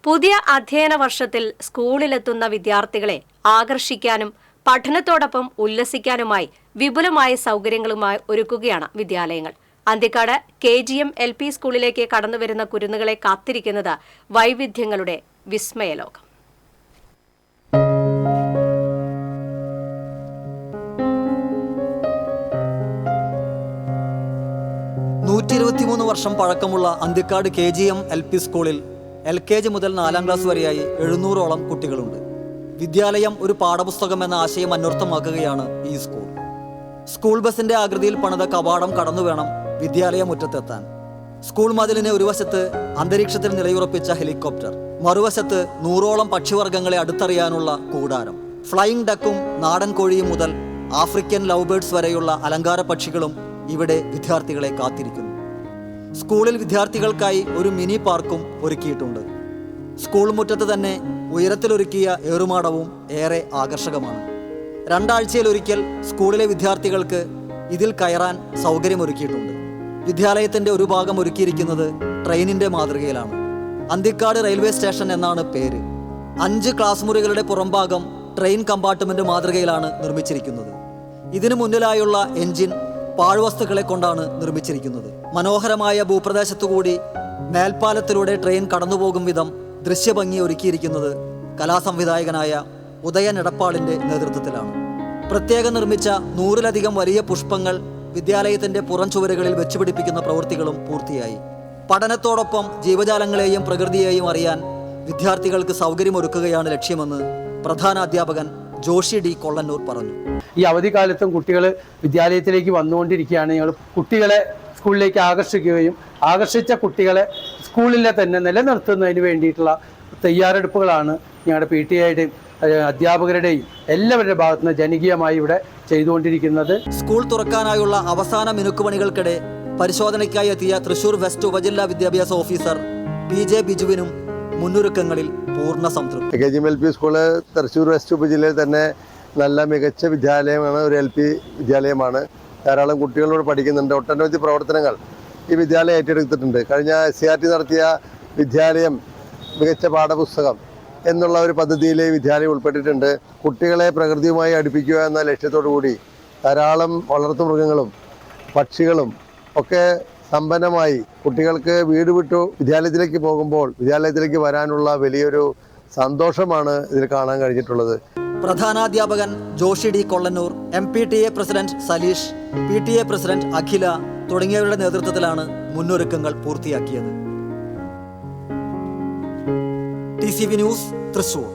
പുതിയ അധ്യയന വർഷത്തിൽ സ്കൂളിലെത്തുന്ന വിദ്യാർത്ഥികളെ ആകർഷിക്കാനും പഠനത്തോടൊപ്പം ഉല്ലസിക്കാനുമായി വിപുലമായ സൗകര്യങ്ങളുമായി ഒരുക്കുകയാണ് വിദ്യാലയങ്ങൾ. അന്തിക്കാട് KGM LP സ്കൂളിലേക്ക് കടന്നുവരുന്ന കുരുന്നുകളെ കാത്തിരിക്കുന്നത് വൈവിധ്യങ്ങളുടെ വിസ്മയലോകം. വർഷം പഴക്കമുള്ള അന്തിക്കാട് KGM LP സ്കൂളിൽ LKG മുതൽ 4ാം ക്ലാസ് വരെയായി 700ഓളം കുട്ടികളുണ്ട്. വിദ്യാലയം ഒരു പാഠപുസ്തകം എന്ന ആശയം അന്വർത്ഥമാക്കുകയാണ് ഈ സ്കൂൾ. സ്കൂൾ ബസിന്റെ ആകൃതിയിൽ പണിത കവാടം കടന്നു വേണം വിദ്യാലയ മുറ്റത്തെത്താൻ. സ്കൂൾ മതിലിന് ഒരു വശത്ത് അന്തരീക്ഷത്തിൽ നിലയുറപ്പിച്ച ഹെലികോപ്റ്റർ, മറുവശത്ത് 100ഓളം പക്ഷിവർഗ്ഗങ്ങളെ അടുത്തറിയാനുള്ള കൂടാരം. ഫ്ലൈയിങ് ഡക്കും നാടൻ കോഴിയും മുതൽ ആഫ്രിക്കൻ ലവ് ബേർഡ്സ് വരെയുള്ള അലങ്കാര പക്ഷികളും ഇവിടെ വിദ്യാർത്ഥികളെ കാത്തിരിക്കുന്നു. സ്കൂളിൽ വിദ്യാർത്ഥികൾക്കായി ഒരു മിനി പാർക്കും ഒരുക്കിയിട്ടുണ്ട്. സ്കൂൾ മുറ്റത്ത് തന്നെ ഉയരത്തിലൊരുക്കിയ ഏറുമാടവും ഏറെ ആകർഷകമാണ്. 2 ആഴ്ചയിലൊരിക്കൽ സ്കൂളിലെ വിദ്യാർത്ഥികൾക്ക് ഇതിൽ കയറാൻ സൗകര്യമൊരുക്കിയിട്ടുണ്ട്. വിദ്യാലയത്തിൻ്റെ ഒരു ഭാഗം ഒരുക്കിയിരിക്കുന്നത് ട്രെയിനിൻ്റെ മാതൃകയിലാണ്. അന്തിക്കാട് റെയിൽവേ സ്റ്റേഷൻ എന്നാണ് പേര്. 5 ക്ലാസ് മുറികളുടെ പുറംഭാഗം ട്രെയിൻ കമ്പാർട്ട്മെൻറ്റ് മാതൃകയിലാണ് നിർമ്മിച്ചിരിക്കുന്നത്. ഇതിനു മുന്നിലായുള്ള എൻജിൻ പാഴ്വസ്തുക്കളെ കൊണ്ടാണ് നിർമ്മിച്ചിരിക്കുന്നത്. മനോഹരമായ ഭൂപ്രദേശത്തുകൂടി മേൽപ്പാലത്തിലൂടെ ട്രെയിൻ കടന്നുപോകും വിധം ദൃശ്യഭംഗി ഒരുക്കിയിരിക്കുന്നത് കലാസംവിധായകനായ ഉദയൻ എടപ്പാളിൻ്റെ നേതൃത്വത്തിലാണ്. പ്രത്യേകം നിർമ്മിച്ച 100ലധികം വലിയ പുഷ്പങ്ങൾ വിദ്യാലയത്തിൻ്റെ പുറം ചുവരുകളിൽ വെച്ചുപിടിപ്പിക്കുന്ന പ്രവൃത്തികളും പൂർത്തിയായി. പഠനത്തോടൊപ്പം ജീവജാലങ്ങളെയും പ്രകൃതിയെയും അറിയാൻ വിദ്യാർത്ഥികൾക്ക് സൗകര്യമൊരുക്കുകയാണ് ലക്ഷ്യമെന്ന് പ്രധാന അധ്യാപകൻ ജോഷി D. കൊള്ളന്നൂർ പറഞ്ഞു. ഈ അവധിക്കാലത്തും കുട്ടികൾ വിദ്യാലയത്തിലേക്ക് വന്നുകൊണ്ടിരിക്കുകയാണ്. ഞങ്ങൾ കുട്ടികളെ സ്കൂളിലേക്ക് ആകർഷിക്കുകയും ആകർഷിച്ച കുട്ടികളെ സ്കൂളിലെ തന്നെ നിലനിർത്തുന്നതിന് വേണ്ടിയിട്ടുള്ള തയ്യാറെടുപ്പുകളാണ് ഞങ്ങളുടെ PTA-യുടെയും അധ്യാപകരുടെയും എല്ലാവരുടെ ഭാഗത്തുനിന്ന് ജനകീയമായി ഇവിടെ ചെയ്തുകൊണ്ടിരിക്കുന്നത്. സ്കൂൾ തുറക്കാനായുള്ള അവസാന മിനുക്കുപണികൾക്കിടെ പരിശോധനയ്ക്കായി എത്തിയ തൃശൂർ വെസ്റ്റ് ഉപജില്ലാ വിദ്യാഭ്യാസ ഓഫീസർ PJ ബിജുവിനും മുന്നൊരുക്കങ്ങളിൽ പൂർണ്ണ സംതൃപ്തി. KGM LP school Thrissur west ഉപജില്ലയിൽ തന്നെ നല്ല മികച്ച വിദ്യാലയമാണ്. ഒരു LP വിദ്യാലയമാണ്. ധാരാളം കുട്ടികളോട് പഠിക്കുന്നുണ്ട്. ഒട്ടനവധി പ്രവർത്തനങ്ങൾ ഈ വിദ്യാലയം ഏറ്റെടുത്തിട്ടുണ്ട്. കഴിഞ്ഞ SCRT നടത്തിയ വിദ്യാലയം മികച്ച പാഠപുസ്തകം എന്നുള്ള ഒരു പദ്ധതിയിൽ വിദ്യാലയം ഉൾപ്പെട്ടിട്ടുണ്ട്. കുട്ടികളെ പ്രകൃതിയുമായി അടുപ്പിക്കുക എന്ന ലക്ഷ്യത്തോടു കൂടി ധാരാളം വളർത്തുമൃഗങ്ങളും പക്ഷികളും ഒക്കെ സമ്പന്നമായി കുട്ടികൾക്ക് വീട് വിട്ടു വിദ്യാലയത്തിലേക്ക് പോകുമ്പോൾ വിദ്യാലയത്തിലേക്ക് വരാനുള്ള വലിയൊരു സന്തോഷമാണ് ഇതിൽ കാണാൻ കഴിഞ്ഞിട്ടുള്ളത്. പ്രധാനാധ്യാപകൻ Joshi D. Kollannur, MPTA president Saleesh, PTA president Akhila തുടങ്ങിയവരുടെ നേതൃത്വത്തിലാണ് മുന്നൊരുക്കങ്ങൾ പൂർത്തിയാക്കിയത്. TCV news, Thrissur.